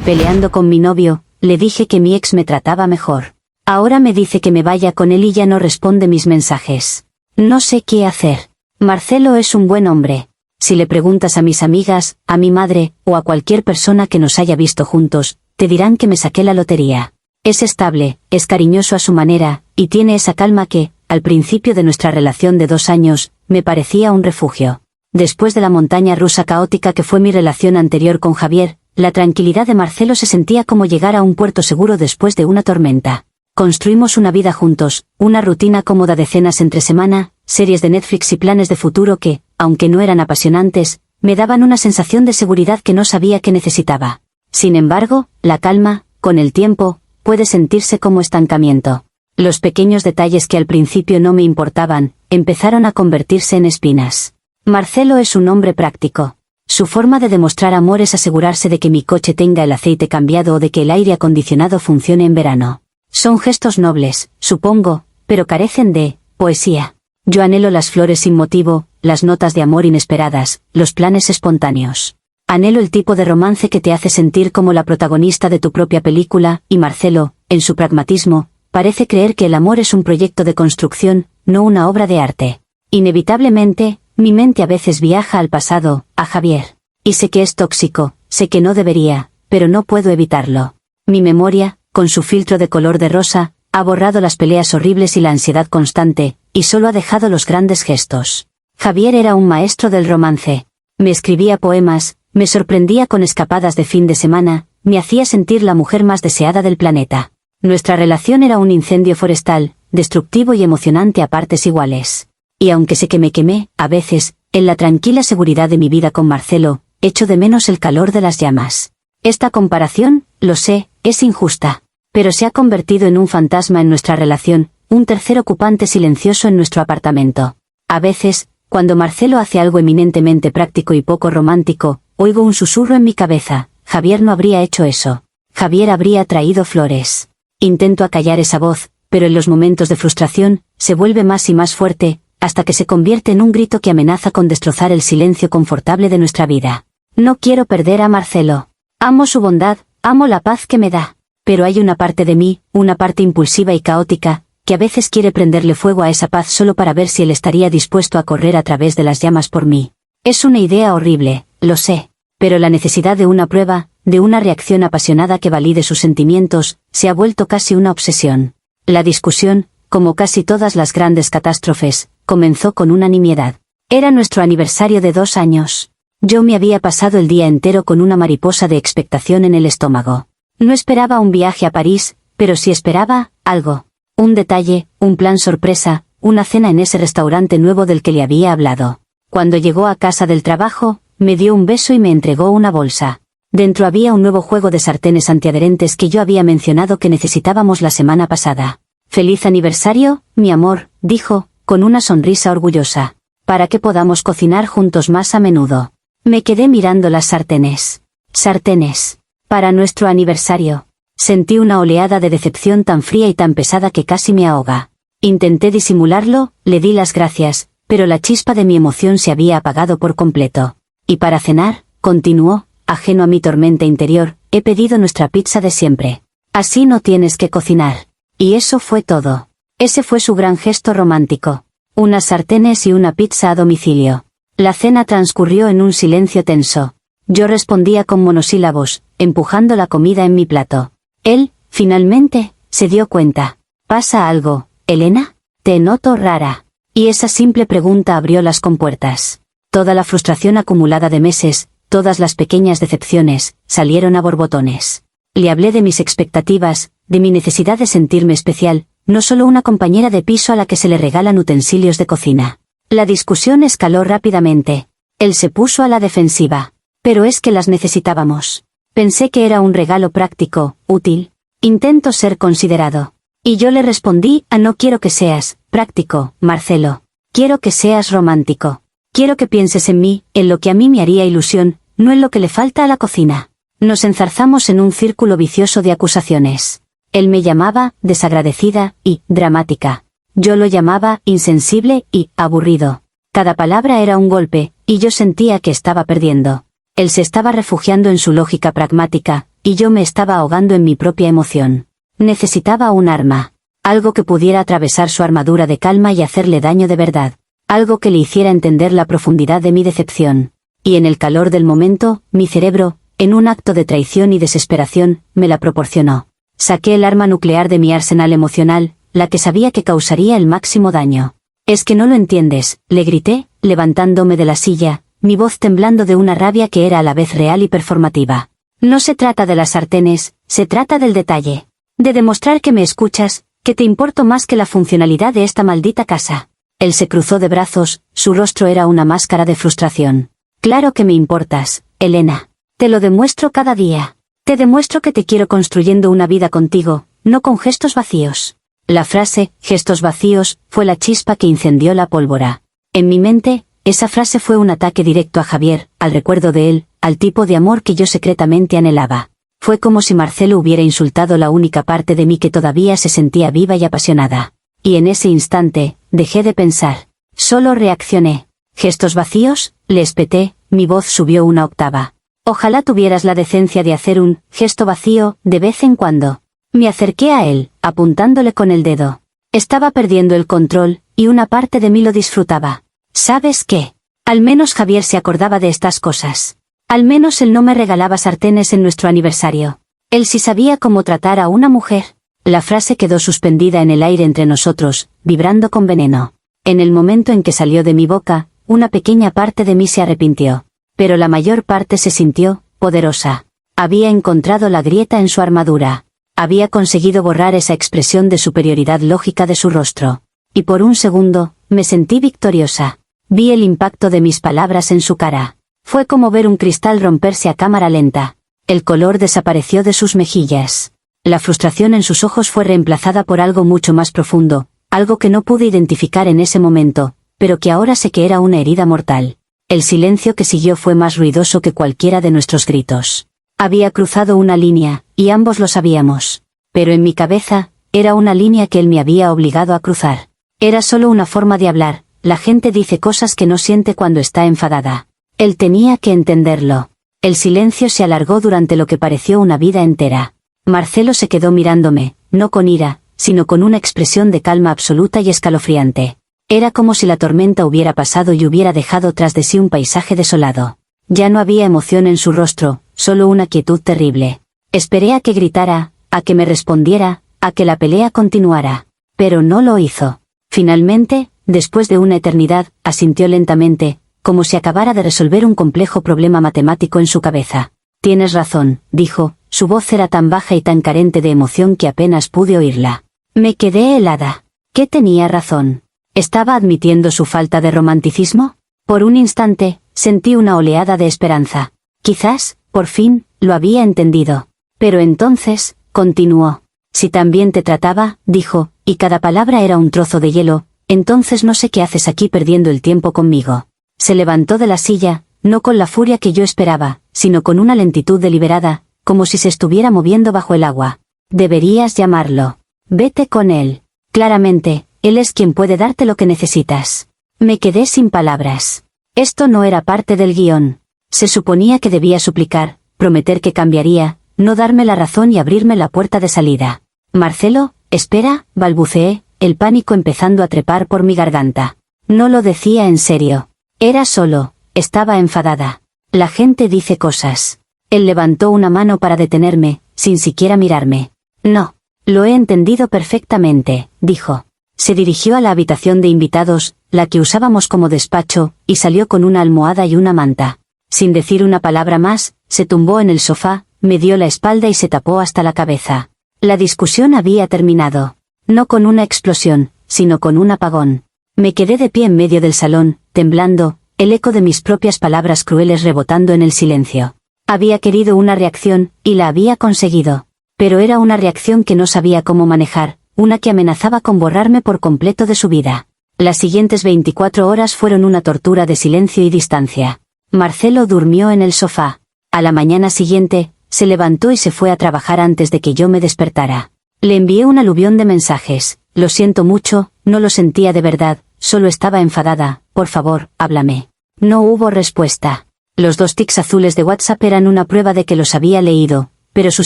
Peleando con mi novio, le dije que mi ex me trataba mejor. Ahora me dice que me vaya con él y ya no responde mis mensajes. No sé qué hacer. Marcelo es un buen hombre. Si le preguntas a mis amigas, a mi madre, o a cualquier persona que nos haya visto juntos, te dirán que me saqué la lotería. Es estable, es cariñoso a su manera, y tiene esa calma que, al principio de nuestra relación de 2 años, me parecía un refugio. Después de la montaña rusa caótica que fue mi relación anterior con Javier, la tranquilidad de Marcelo se sentía como llegar a un puerto seguro después de una tormenta. Construimos una vida juntos, una rutina cómoda de cenas entre semana, series de Netflix y planes de futuro que, aunque no eran apasionantes, me daban una sensación de seguridad que no sabía que necesitaba. Sin embargo, la calma, con el tiempo, puede sentirse como estancamiento. Los pequeños detalles que al principio no me importaban, empezaron a convertirse en espinas. Marcelo es un hombre práctico. Su forma de demostrar amor es asegurarse de que mi coche tenga el aceite cambiado o de que el aire acondicionado funcione en verano. Son gestos nobles, supongo, pero carecen de poesía. Yo anhelo las flores sin motivo, las notas de amor inesperadas, los planes espontáneos. Anhelo el tipo de romance que te hace sentir como la protagonista de tu propia película, y Marcelo, en su pragmatismo, parece creer que el amor es un proyecto de construcción, no una obra de arte. Inevitablemente, mi mente a veces viaja al pasado, a Javier. Y sé que es tóxico, sé que no debería, pero no puedo evitarlo. Mi memoria, con su filtro de color de rosa, ha borrado las peleas horribles y la ansiedad constante, y solo ha dejado los grandes gestos. Javier era un maestro del romance. Me escribía poemas, me sorprendía con escapadas de fin de semana, me hacía sentir la mujer más deseada del planeta. Nuestra relación era un incendio forestal, destructivo y emocionante a partes iguales. Y aunque sé que me quemé, a veces, en la tranquila seguridad de mi vida con Marcelo, echo de menos el calor de las llamas. Esta comparación, lo sé, es injusta. Pero se ha convertido en un fantasma en nuestra relación, un tercer ocupante silencioso en nuestro apartamento. A veces, cuando Marcelo hace algo eminentemente práctico y poco romántico, oigo un susurro en mi cabeza: Javier no habría hecho eso. Javier habría traído flores. Intento acallar esa voz, pero en los momentos de frustración, se vuelve más y más fuerte, hasta que se convierte en un grito que amenaza con destrozar el silencio confortable de nuestra vida. No quiero perder a Marcelo. Amo su bondad, amo la paz que me da. Pero hay una parte de mí, una parte impulsiva y caótica, que a veces quiere prenderle fuego a esa paz solo para ver si él estaría dispuesto a correr a través de las llamas por mí. Es una idea horrible, lo sé, pero la necesidad de una prueba, de una reacción apasionada que valide sus sentimientos, se ha vuelto casi una obsesión. La discusión, como casi todas las grandes catástrofes, comenzó con una nimiedad. Era nuestro aniversario de 2 años. Yo me había pasado el día entero con una mariposa de expectación en el estómago. No esperaba un viaje a París, pero sí esperaba algo. Un detalle, un plan sorpresa, una cena en ese restaurante nuevo del que le había hablado. Cuando llegó a casa del trabajo, me dio un beso y me entregó una bolsa. Dentro había un nuevo juego de sartenes antiadherentes que yo había mencionado que necesitábamos la semana pasada. «Feliz aniversario, mi amor», dijo, con una sonrisa orgullosa. «Para que podamos cocinar juntos más a menudo». Me quedé mirando las sartenes. Sartenes. Para nuestro aniversario. Sentí una oleada de decepción tan fría y tan pesada que casi me ahoga. Intenté disimularlo, le di las gracias, pero la chispa de mi emoción se había apagado por completo. Y para cenar, continuó, ajeno a mi tormenta interior, he pedido nuestra pizza de siempre. Así no tienes que cocinar. Y eso fue todo. Ese fue su gran gesto romántico. Unas sartenes y una pizza a domicilio. La cena transcurrió en un silencio tenso. Yo respondía con monosílabos, empujando la comida en mi plato. Él, finalmente, se dio cuenta. ¿Pasa algo, Elena? Te noto rara. Y esa simple pregunta abrió las compuertas. Toda la frustración acumulada de meses, todas las pequeñas decepciones, salieron a borbotones. Le hablé de mis expectativas, de mi necesidad de sentirme especial, no solo una compañera de piso a la que se le regalan utensilios de cocina. La discusión escaló rápidamente. Él se puso a la defensiva. Pero es que las necesitábamos. Pensé que era un regalo práctico, útil. Intento ser considerado. Y yo le respondí: no quiero que seas práctico, Marcelo. Quiero que seas romántico. Quiero que pienses en mí, en lo que a mí me haría ilusión, no en lo que le falta a la cocina. Nos enzarzamos en un círculo vicioso de acusaciones. Él me llamaba desagradecida y dramática. Yo lo llamaba insensible y aburrido. Cada palabra era un golpe, y yo sentía que estaba perdiendo. Él se estaba refugiando en su lógica pragmática, y yo me estaba ahogando en mi propia emoción. Necesitaba un arma. Algo que pudiera atravesar su armadura de calma y hacerle daño de verdad. Algo que le hiciera entender la profundidad de mi decepción. Y en el calor del momento, mi cerebro, en un acto de traición y desesperación, me la proporcionó. Saqué el arma nuclear de mi arsenal emocional, la que sabía que causaría el máximo daño. «Es que no lo entiendes», le grité, levantándome de la silla, mi voz temblando de una rabia que era a la vez real y performativa. «No se trata de las sartenes, se trata del detalle. De demostrar que me escuchas, que te importo más que la funcionalidad de esta maldita casa». Él se cruzó de brazos, su rostro era una máscara de frustración. «Claro que me importas, Elena. Te lo demuestro cada día. Te demuestro que te quiero construyendo una vida contigo, no con gestos vacíos». La frase, gestos vacíos, fue la chispa que incendió la pólvora. En mi mente, esa frase fue un ataque directo a Javier, al recuerdo de él, al tipo de amor que yo secretamente anhelaba. Fue como si Marcelo hubiera insultado la única parte de mí que todavía se sentía viva y apasionada. Y en ese instante, dejé de pensar. Solo reaccioné. «¿Gestos vacíos?», le espeté, mi voz subió una octava. «Ojalá tuvieras la decencia de hacer un gesto vacío de vez en cuando». Me acerqué a él, apuntándole con el dedo. Estaba perdiendo el control, y una parte de mí lo disfrutaba. ¿Sabes qué? Al menos Javier se acordaba de estas cosas. Al menos él no me regalaba sartenes en nuestro aniversario. Él sí sabía cómo tratar a una mujer. La frase quedó suspendida en el aire entre nosotros, vibrando con veneno. En el momento en que salió de mi boca, una pequeña parte de mí se arrepintió. Pero la mayor parte se sintió poderosa. Había encontrado la grieta en su armadura. Había conseguido borrar esa expresión de superioridad lógica de su rostro. Y por un segundo, me sentí victoriosa. Vi el impacto de mis palabras en su cara. Fue como ver un cristal romperse a cámara lenta. El color desapareció de sus mejillas. La frustración en sus ojos fue reemplazada por algo mucho más profundo, algo que no pude identificar en ese momento, pero que ahora sé que era una herida mortal. El silencio que siguió fue más ruidoso que cualquiera de nuestros gritos. Había cruzado una línea, y ambos lo sabíamos. Pero en mi cabeza, era una línea que él me había obligado a cruzar. Era solo una forma de hablar, la gente dice cosas que no siente cuando está enfadada. Él tenía que entenderlo. El silencio se alargó durante lo que pareció una vida entera. Marcelo se quedó mirándome, no con ira, sino con una expresión de calma absoluta y escalofriante. Era como si la tormenta hubiera pasado y hubiera dejado tras de sí un paisaje desolado. Ya no había emoción en su rostro, solo una quietud terrible. Esperé a que gritara, a que me respondiera, a que la pelea continuara. Pero no lo hizo. Finalmente, después de una eternidad, asintió lentamente, como si acabara de resolver un complejo problema matemático en su cabeza. «Tienes razón», dijo, su voz era tan baja y tan carente de emoción que apenas pude oírla. Me quedé helada. ¿Qué tenía razón? ¿Estaba admitiendo su falta de romanticismo? Por un instante, sentí una oleada de esperanza. Quizás, por fin, lo había entendido. Pero entonces, continuó. «Si tan bien te trataba», dijo, y cada palabra era un trozo de hielo, «entonces no sé qué haces aquí perdiendo el tiempo conmigo». Se levantó de la silla, no con la furia que yo esperaba, sino con una lentitud deliberada, como si se estuviera moviendo bajo el agua. «Deberías llamarlo. Vete con él. Claramente, él es quien puede darte lo que necesitas». Me quedé sin palabras. Esto no era parte del guión. Se suponía que debía suplicar, prometer que cambiaría, no darme la razón y abrirme la puerta de salida. «Marcelo, espera», balbuceé, el pánico empezando a trepar por mi garganta. No lo decía en serio. Era solo, estaba enfadada. La gente dice cosas. Él levantó una mano para detenerme, sin siquiera mirarme. «No. Lo he entendido perfectamente», dijo. Se dirigió a la habitación de invitados, la que usábamos como despacho, y salió con una almohada y una manta. Sin decir una palabra más, se tumbó en el sofá, me dio la espalda y se tapó hasta la cabeza. La discusión había terminado. No con una explosión, sino con un apagón. Me quedé de pie en medio del salón, temblando, el eco de mis propias palabras crueles rebotando en el silencio. Había querido una reacción, y la había conseguido. Pero era una reacción que no sabía cómo manejar, una que amenazaba con borrarme por completo de su vida. Las siguientes 24 horas fueron una tortura de silencio y distancia. Marcelo durmió en el sofá. A la mañana siguiente, se levantó y se fue a trabajar antes de que yo me despertara. Le envié un aluvión de mensajes. «Lo siento mucho», no lo sentía de verdad, solo estaba enfadada, «por favor, háblame». No hubo respuesta. Los 2 tics azules de WhatsApp eran una prueba de que los había leído, pero su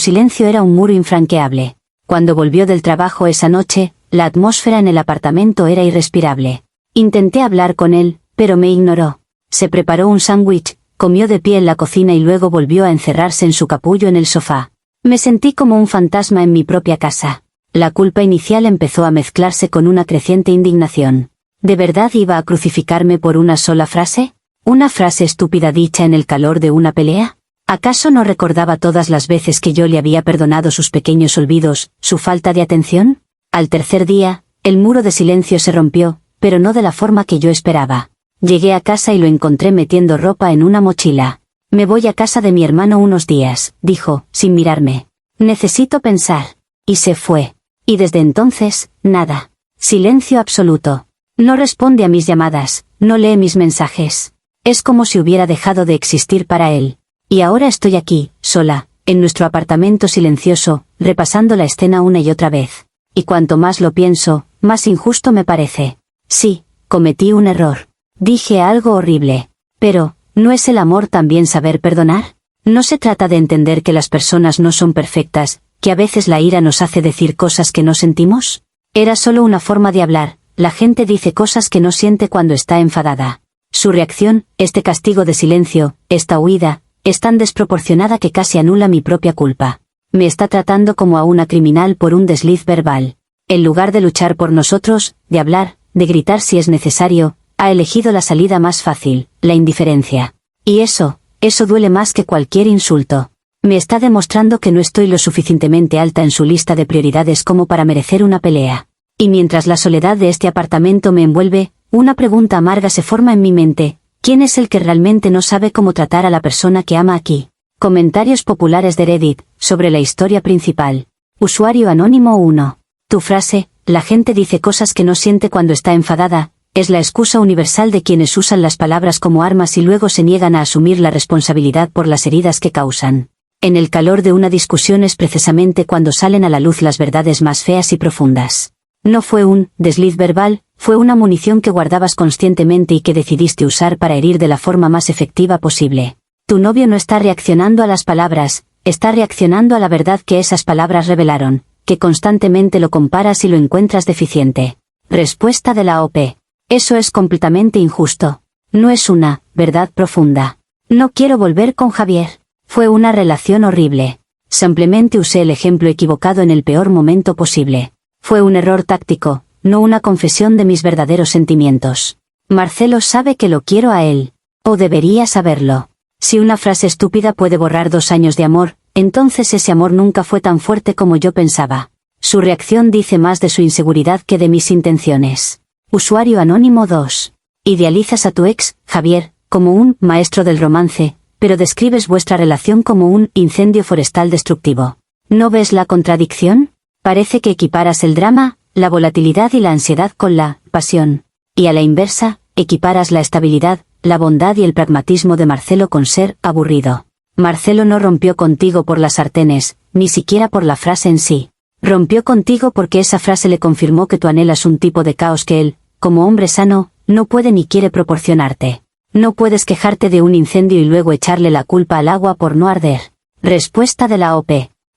silencio era un muro infranqueable. Cuando volvió del trabajo esa noche, la atmósfera en el apartamento era irrespirable. Intenté hablar con él, pero me ignoró. Se preparó un sándwich, comió de pie en la cocina y luego volvió a encerrarse en su capullo en el sofá. Me sentí como un fantasma en mi propia casa. La culpa inicial empezó a mezclarse con una creciente indignación. ¿De verdad iba a crucificarme por una sola frase? ¿Una frase estúpida dicha en el calor de una pelea? ¿Acaso no recordaba todas las veces que yo le había perdonado sus pequeños olvidos, su falta de atención? Al tercer día, el muro de silencio se rompió, pero no de la forma que yo esperaba. Llegué a casa y lo encontré metiendo ropa en una mochila. Me voy a casa de mi hermano unos días, dijo, sin mirarme. Necesito pensar. Y se fue. Y desde entonces, nada. Silencio absoluto. No responde a mis llamadas, no lee mis mensajes. Es como si hubiera dejado de existir para él. Y ahora estoy aquí, sola, en nuestro apartamento silencioso, repasando la escena una y otra vez. Y cuanto más lo pienso, más injusto me parece. Sí, cometí un error. Dije algo horrible. Pero, ¿no es el amor también saber perdonar? No se trata de entender que las personas no son perfectas, que a veces la ira nos hace decir cosas que no sentimos. Era solo una forma de hablar, la gente dice cosas que no siente cuando está enfadada. Su reacción, este castigo de silencio, esta huida, es tan desproporcionada que casi anula mi propia culpa. Me está tratando como a una criminal por un desliz verbal. En lugar de luchar por nosotros, de hablar, de gritar si es necesario, ha elegido la salida más fácil, la indiferencia. Y eso duele más que cualquier insulto. Me está demostrando que no estoy lo suficientemente alta en su lista de prioridades como para merecer una pelea. Y mientras la soledad de este apartamento me envuelve, una pregunta amarga se forma en mi mente. ¿Quién es el que realmente no sabe cómo tratar a la persona que ama aquí? Comentarios populares de Reddit, sobre la historia principal. Usuario anónimo 1. Tu frase, la gente dice cosas que no siente cuando está enfadada, es la excusa universal de quienes usan las palabras como armas y luego se niegan a asumir la responsabilidad por las heridas que causan. En el calor de una discusión es precisamente cuando salen a la luz las verdades más feas y profundas. No fue un desliz verbal, fue una munición que guardabas conscientemente y que decidiste usar para herir de la forma más efectiva posible. Tu novio no está reaccionando a las palabras, está reaccionando a la verdad que esas palabras revelaron, que constantemente lo comparas y lo encuentras deficiente. Respuesta de la OP. Eso es completamente injusto. No es una verdad profunda. No quiero volver con Javier. Fue una relación horrible. Simplemente usé el ejemplo equivocado en el peor momento posible. Fue un error táctico, no una confesión de mis verdaderos sentimientos. Marcelo sabe que lo quiero a él. O debería saberlo. Si una frase estúpida puede borrar 2 años de amor, entonces ese amor nunca fue tan fuerte como yo pensaba. Su reacción dice más de su inseguridad que de mis intenciones. Usuario anónimo 2. Idealizas a tu ex, Javier, como un maestro del romance, pero describes vuestra relación como un incendio forestal destructivo. ¿No ves la contradicción? Parece que equiparas el drama, la volatilidad y la ansiedad con la pasión. Y a la inversa, equiparas la estabilidad, la bondad y el pragmatismo de Marcelo con ser aburrido. Marcelo no rompió contigo por las sartenes, ni siquiera por la frase en sí. Rompió contigo porque esa frase le confirmó que tú anhelas un tipo de caos que él, como hombre sano, no puede ni quiere proporcionarte. No puedes quejarte de un incendio y luego echarle la culpa al agua por no arder. Respuesta de la OP.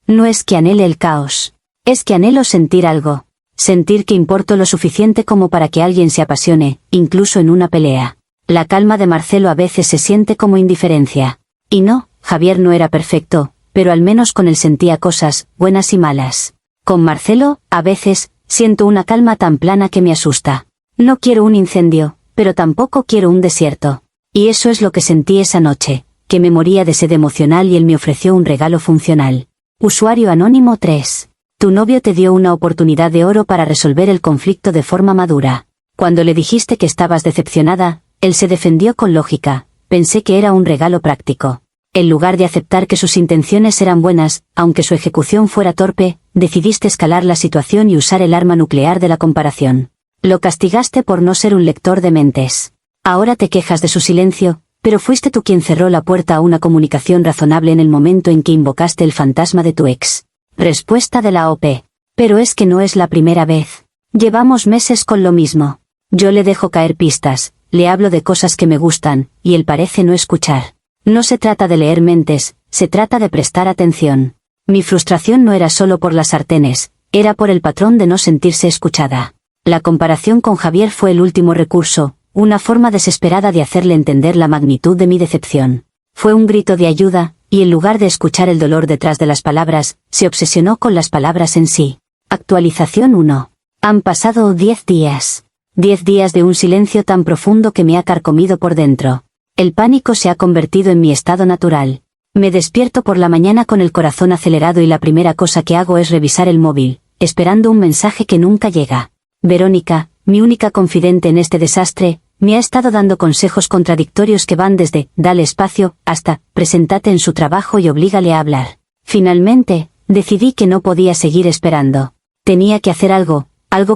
No es que anhele el caos. Es que anhelo sentir algo. Sentir que importo lo suficiente como para que alguien se apasione, incluso en una pelea. La calma de Marcelo a veces se siente como indiferencia. Y no, Javier no era perfecto, pero al menos con él sentía cosas, buenas y malas. Con Marcelo, a veces, siento una calma tan plana que me asusta. No quiero un incendio, pero tampoco quiero un desierto. Y eso es lo que sentí esa noche, que me moría de sed emocional y él me ofreció un regalo funcional. Usuario anónimo 3. Tu novio te dio una oportunidad de oro para resolver el conflicto de forma madura. Cuando le dijiste que estabas decepcionada, él se defendió con lógica. Pensé que era un regalo práctico. En lugar de aceptar que sus intenciones eran buenas, aunque su ejecución fuera torpe, decidiste escalar la situación y usar el arma nuclear de la comparación. Lo castigaste por no ser un lector de mentes. Ahora te quejas de su silencio, pero fuiste tú quien cerró la puerta a una comunicación razonable en el momento en que invocaste el fantasma de tu ex. Respuesta de la OP. Pero es que no es la primera vez. Llevamos meses con lo mismo. Yo le dejo caer pistas, le hablo de cosas que me gustan, y él parece no escuchar. No se trata de leer mentes, se trata de prestar atención. Mi frustración no era solo por las sartenes, era por el patrón de no sentirse escuchada. La comparación con Javier fue el último recurso, una forma desesperada de hacerle entender la magnitud de mi decepción. Fue un grito de ayuda, y en lugar de escuchar el dolor detrás de las palabras, se obsesionó con las palabras en sí. Actualización 1. Han pasado 10 días. 10 días de un silencio tan profundo que me ha carcomido por dentro. El pánico se ha convertido en mi estado natural. Me despierto por la mañana con el corazón acelerado y la primera cosa que hago es revisar el móvil, esperando un mensaje que nunca llega. Verónica, mi única confidente en este desastre, me ha estado dando consejos contradictorios que van desde «dale espacio» hasta «preséntate en su trabajo y oblígale a hablar». Finalmente, decidí que no podía seguir esperando. Tenía que hacer algo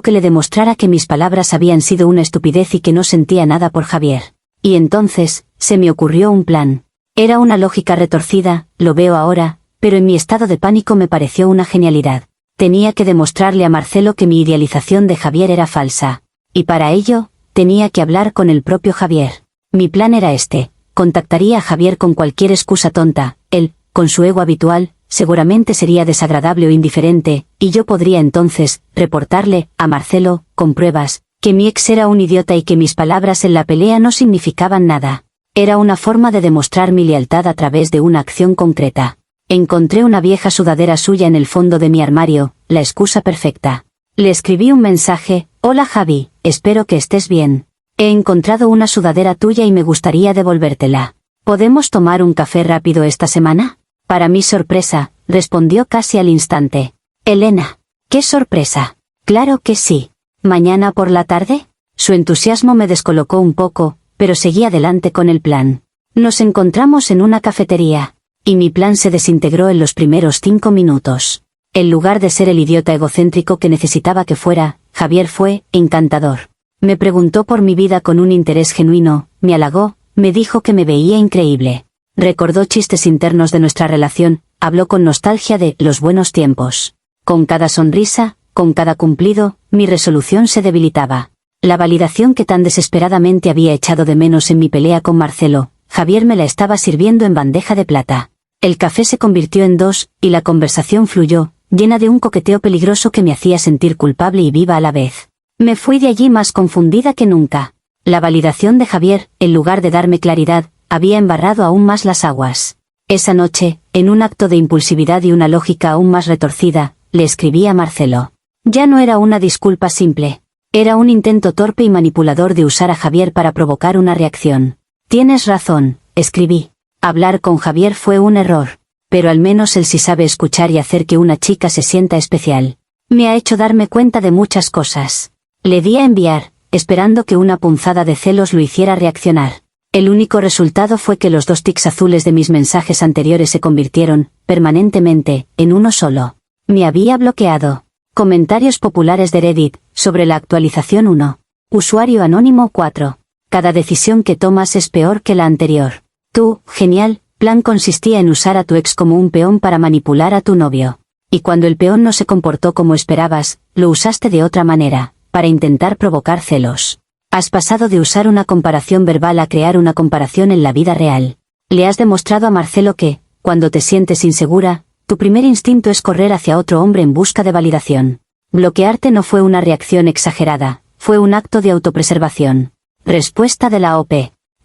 que le demostrara que mis palabras habían sido una estupidez y que no sentía nada por Javier. Y entonces, se me ocurrió un plan. Era una lógica retorcida, lo veo ahora, pero en mi estado de pánico me pareció una genialidad. Tenía que demostrarle a Marcelo que mi idealización de Javier era falsa. Y para ello, tenía que hablar con el propio Javier. Mi plan era este: contactaría a Javier con cualquier excusa tonta, él, con su ego habitual, seguramente sería desagradable o indiferente, y yo podría entonces reportarle a Marcelo, con pruebas, que mi ex era un idiota y que mis palabras en la pelea no significaban nada. Era una forma de demostrar mi lealtad a través de una acción concreta. Encontré una vieja sudadera suya en el fondo de mi armario, la excusa perfecta. Le escribí un mensaje: «Hola Javi, espero que estés bien. He encontrado una sudadera tuya y me gustaría devolvértela. ¿Podemos tomar un café rápido esta semana?». Para mi sorpresa, respondió casi al instante: «Elena, qué sorpresa. Claro que sí. ¿Mañana por la tarde?». Su entusiasmo me descolocó un poco, pero seguí adelante con el plan. Nos encontramos en una cafetería, y mi plan se desintegró en los primeros 5 minutos. En lugar de ser el idiota egocéntrico que necesitaba que fuera, Javier fue encantador. Me preguntó por mi vida con un interés genuino, me halagó, me dijo que me veía increíble. Recordó chistes internos de nuestra relación, habló con nostalgia de los buenos tiempos. Con cada sonrisa, con cada cumplido, mi resolución se debilitaba. La validación que tan desesperadamente había echado de menos en mi pelea con Marcelo, Javier me la estaba sirviendo en bandeja de plata. El café se convirtió en 2, y la conversación fluyó, llena de un coqueteo peligroso que me hacía sentir culpable y viva a la vez. Me fui de allí más confundida que nunca. La validación de Javier, en lugar de darme claridad, había embarrado aún más las aguas. Esa noche, en un acto de impulsividad y una lógica aún más retorcida, le escribí a Marcelo. Ya no era una disculpa simple. Era un intento torpe y manipulador de usar a Javier para provocar una reacción. «Tienes razón», escribí. Hablar con Javier fue un error. Pero al menos él sí sabe escuchar y hacer que una chica se sienta especial. Me ha hecho darme cuenta de muchas cosas. Le di a enviar, esperando que una punzada de celos lo hiciera reaccionar. El único resultado fue que los 2 tics azules de mis mensajes anteriores se convirtieron, permanentemente, en uno solo. Me había bloqueado. Comentarios populares de Reddit, sobre la actualización 1. Usuario anónimo 4. Cada decisión que tomas es peor que la anterior. Tú, genial, plan consistía en usar a tu ex como un peón para manipular a tu novio. Y cuando el peón no se comportó como esperabas, lo usaste de otra manera, para intentar provocar celos. Has pasado de usar una comparación verbal a crear una comparación en la vida real. Le has demostrado a Marcelo que, cuando te sientes insegura, tu primer instinto es correr hacia otro hombre en busca de validación. Bloquearte no fue una reacción exagerada, fue un acto de autopreservación. Respuesta de la OP.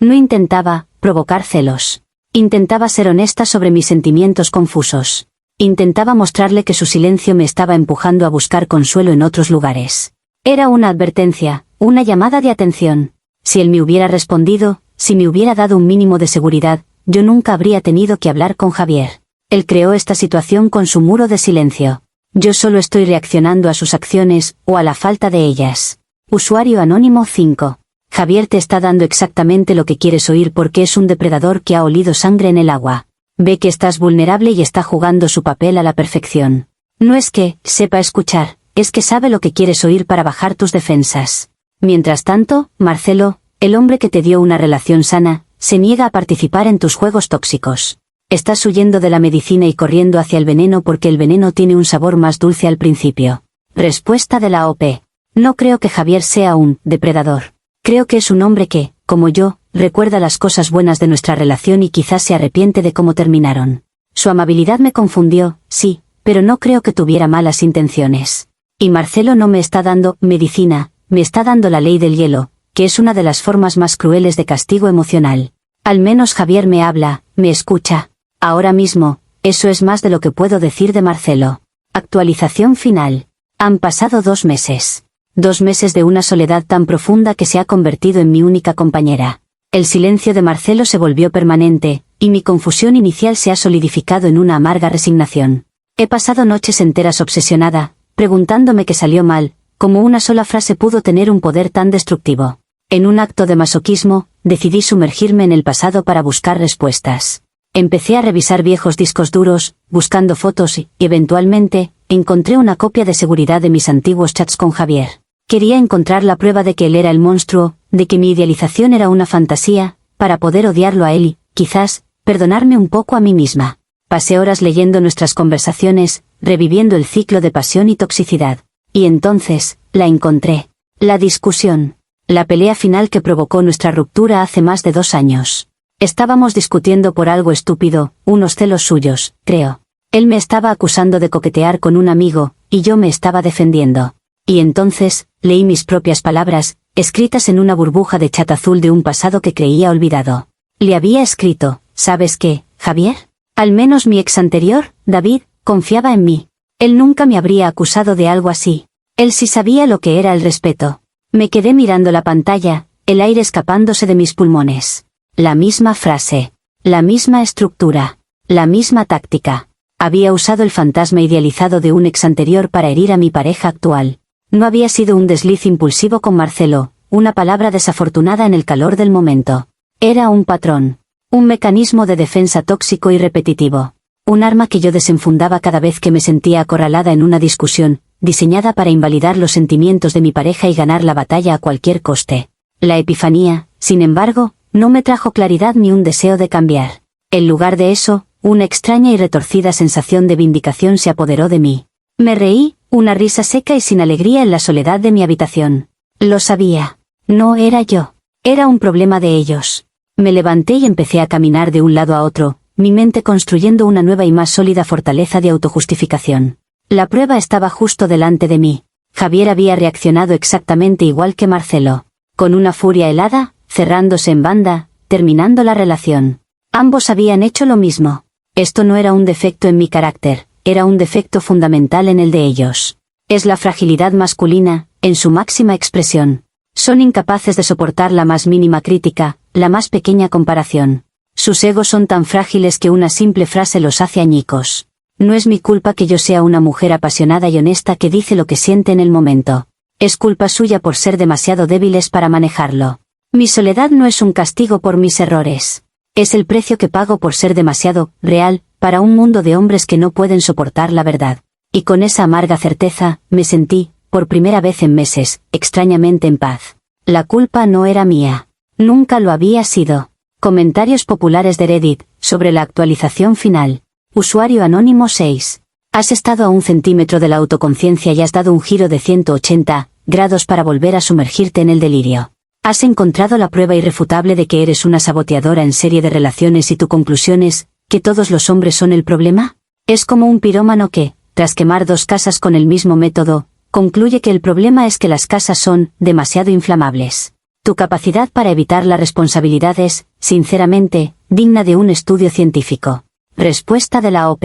No intentaba provocar celos. Intentaba ser honesta sobre mis sentimientos confusos. Intentaba mostrarle que su silencio me estaba empujando a buscar consuelo en otros lugares. Era una advertencia, una llamada de atención. Si él me hubiera respondido, si me hubiera dado un mínimo de seguridad, yo nunca habría tenido que hablar con Javier. Él creó esta situación con su muro de silencio. Yo solo estoy reaccionando a sus acciones, o a la falta de ellas. Usuario anónimo 5. Javier te está dando exactamente lo que quieres oír porque es un depredador que ha olido sangre en el agua. Ve que estás vulnerable y está jugando su papel a la perfección. No es que sepa escuchar, es que sabe lo que quieres oír para bajar tus defensas. Mientras tanto, Marcelo, el hombre que te dio una relación sana, se niega a participar en tus juegos tóxicos. Estás huyendo de la medicina y corriendo hacia el veneno porque el veneno tiene un sabor más dulce al principio. Respuesta de la OP. No creo que Javier sea un depredador. Creo que es un hombre que, como yo, recuerda las cosas buenas de nuestra relación y quizás se arrepiente de cómo terminaron. Su amabilidad me confundió, sí, pero no creo que tuviera malas intenciones. Y Marcelo no me está dando medicina, me está dando la ley del hielo, que es una de las formas más crueles de castigo emocional. Al menos Javier me habla, me escucha. Ahora mismo, eso es más de lo que puedo decir de Marcelo. Actualización final. Han pasado 2 meses. 2 meses de una soledad tan profunda que se ha convertido en mi única compañera. El silencio de Marcelo se volvió permanente, y mi confusión inicial se ha solidificado en una amarga resignación. He pasado noches enteras obsesionada, preguntándome qué salió mal, cómo una sola frase pudo tener un poder tan destructivo. En un acto de masoquismo, decidí sumergirme en el pasado para buscar respuestas. Empecé a revisar viejos discos duros, buscando fotos y, eventualmente, encontré una copia de seguridad de mis antiguos chats con Javier. Quería encontrar la prueba de que él era el monstruo, de que mi idealización era una fantasía, para poder odiarlo a él y, quizás, perdonarme un poco a mí misma. Pasé horas leyendo nuestras conversaciones, reviviendo el ciclo de pasión y toxicidad. Y entonces, la encontré. La discusión. La pelea final que provocó nuestra ruptura hace más de 2 años. Estábamos discutiendo por algo estúpido, unos celos suyos, creo. Él me estaba acusando de coquetear con un amigo, y yo me estaba defendiendo. Y entonces, leí mis propias palabras, escritas en una burbuja de chat azul de un pasado que creía olvidado. Le había escrito, ¿sabes qué, Javier? Al menos mi ex anterior, David, confiaba en mí. Él nunca me habría acusado de algo así. Él sí sabía lo que era el respeto. Me quedé mirando la pantalla, el aire escapándose de mis pulmones. La misma frase. La misma estructura. La misma táctica. Había usado el fantasma idealizado de un ex anterior para herir a mi pareja actual. No había sido un desliz impulsivo con Marcelo, una palabra desafortunada en el calor del momento. Era un patrón. Un mecanismo de defensa tóxico y repetitivo. Un arma que yo desenfundaba cada vez que me sentía acorralada en una discusión, diseñada para invalidar los sentimientos de mi pareja y ganar la batalla a cualquier coste. La epifanía, sin embargo, no me trajo claridad ni un deseo de cambiar. En lugar de eso, una extraña y retorcida sensación de vindicación se apoderó de mí. Me reí, una risa seca y sin alegría en la soledad de mi habitación. Lo sabía. No era yo. Era un problema de ellos. Me levanté y empecé a caminar de un lado a otro, mi mente construyendo una nueva y más sólida fortaleza de autojustificación. La prueba estaba justo delante de mí. Javier había reaccionado exactamente igual que Marcelo. Con una furia helada, cerrándose en banda, terminando la relación. Ambos habían hecho lo mismo. Esto no era un defecto en mi carácter, era un defecto fundamental en el de ellos. Es la fragilidad masculina, en su máxima expresión. Son incapaces de soportar la más mínima crítica, la más pequeña comparación. Sus egos son tan frágiles que una simple frase los hace añicos. No es mi culpa que yo sea una mujer apasionada y honesta que dice lo que siente en el momento. Es culpa suya por ser demasiado débiles para manejarlo. Mi soledad no es un castigo por mis errores. Es el precio que pago por ser demasiado real para un mundo de hombres que no pueden soportar la verdad. Y con esa amarga certeza, me sentí, por primera vez en meses, extrañamente en paz. La culpa no era mía. Nunca lo había sido. Comentarios populares de Reddit, sobre la actualización final. Usuario anónimo 6. Has estado a 1 centímetro de la autoconciencia y has dado un giro de 180 grados para volver a sumergirte en el delirio. Has encontrado la prueba irrefutable de que eres una saboteadora en serie de relaciones y tu conclusión es, ¿que todos los hombres son el problema? Es como un pirómano que, tras quemar 2 casas con el mismo método, concluye que el problema es que las casas son demasiado inflamables. Tu capacidad para evitar la responsabilidad es, sinceramente, digna de un estudio científico. Respuesta de la OP.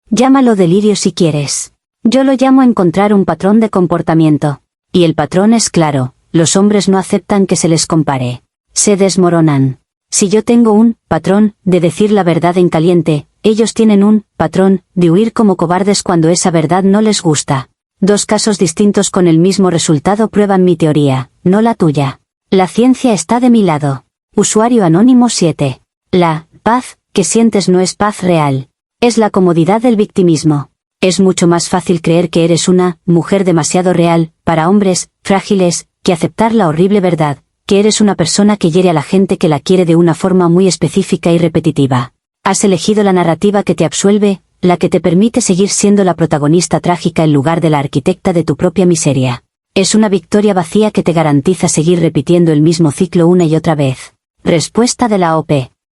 Llámalo delirio si quieres. Yo lo llamo encontrar un patrón de comportamiento. Y el patrón es claro, los hombres no aceptan que se les compare. Se desmoronan. Si yo tengo un patrón de decir la verdad en caliente, ellos tienen un patrón de huir como cobardes cuando esa verdad no les gusta. 2 casos distintos con el mismo resultado prueban mi teoría, no la tuya. La ciencia está de mi lado. Usuario anónimo 7. La paz que sientes no es paz real. Es la comodidad del victimismo. Es mucho más fácil creer que eres una mujer demasiado real, para hombres frágiles, que aceptar la horrible verdad, que eres una persona que hiere a la gente que la quiere de una forma muy específica y repetitiva. Has elegido la narrativa que te absuelve, la que te permite seguir siendo la protagonista trágica en lugar de la arquitecta de tu propia miseria. Es una victoria vacía que te garantiza seguir repitiendo el mismo ciclo una y otra vez. Respuesta de la OP.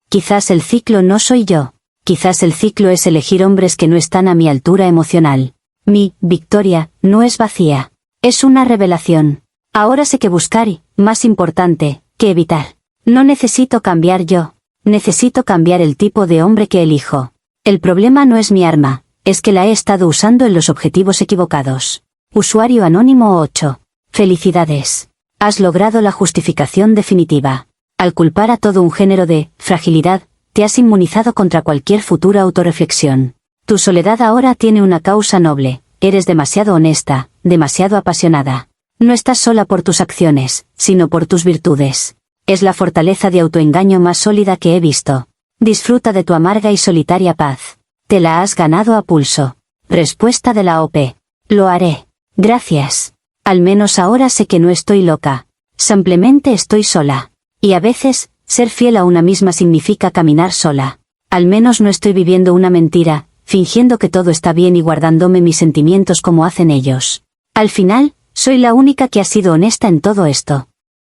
Quizás el ciclo no soy yo. Quizás el ciclo es elegir hombres que no están a mi altura emocional. Mi victoria no es vacía. Es una revelación. Ahora sé qué buscar y, más importante, qué evitar. No necesito cambiar yo. Necesito cambiar el tipo de hombre que elijo. El problema no es mi arma, es que la he estado usando en los objetivos equivocados. Usuario anónimo 8. Felicidades. Has logrado la justificación definitiva. Al culpar a todo un género de fragilidad, te has inmunizado contra cualquier futura autorreflexión. Tu soledad ahora tiene una causa noble. Eres demasiado honesta, demasiado apasionada. No estás sola por tus acciones, sino por tus virtudes. Es la fortaleza de autoengaño más sólida que he visto. Disfruta de tu amarga y solitaria paz. Te la has ganado a pulso. Respuesta de la OP. Lo haré. Gracias. Al menos ahora sé que no estoy loca. Simplemente estoy sola. Y a veces, ser fiel a una misma significa caminar sola. Al menos no estoy viviendo una mentira, fingiendo que todo está bien y guardándome mis sentimientos como hacen ellos. Al final, soy la única que ha sido honesta en todo esto.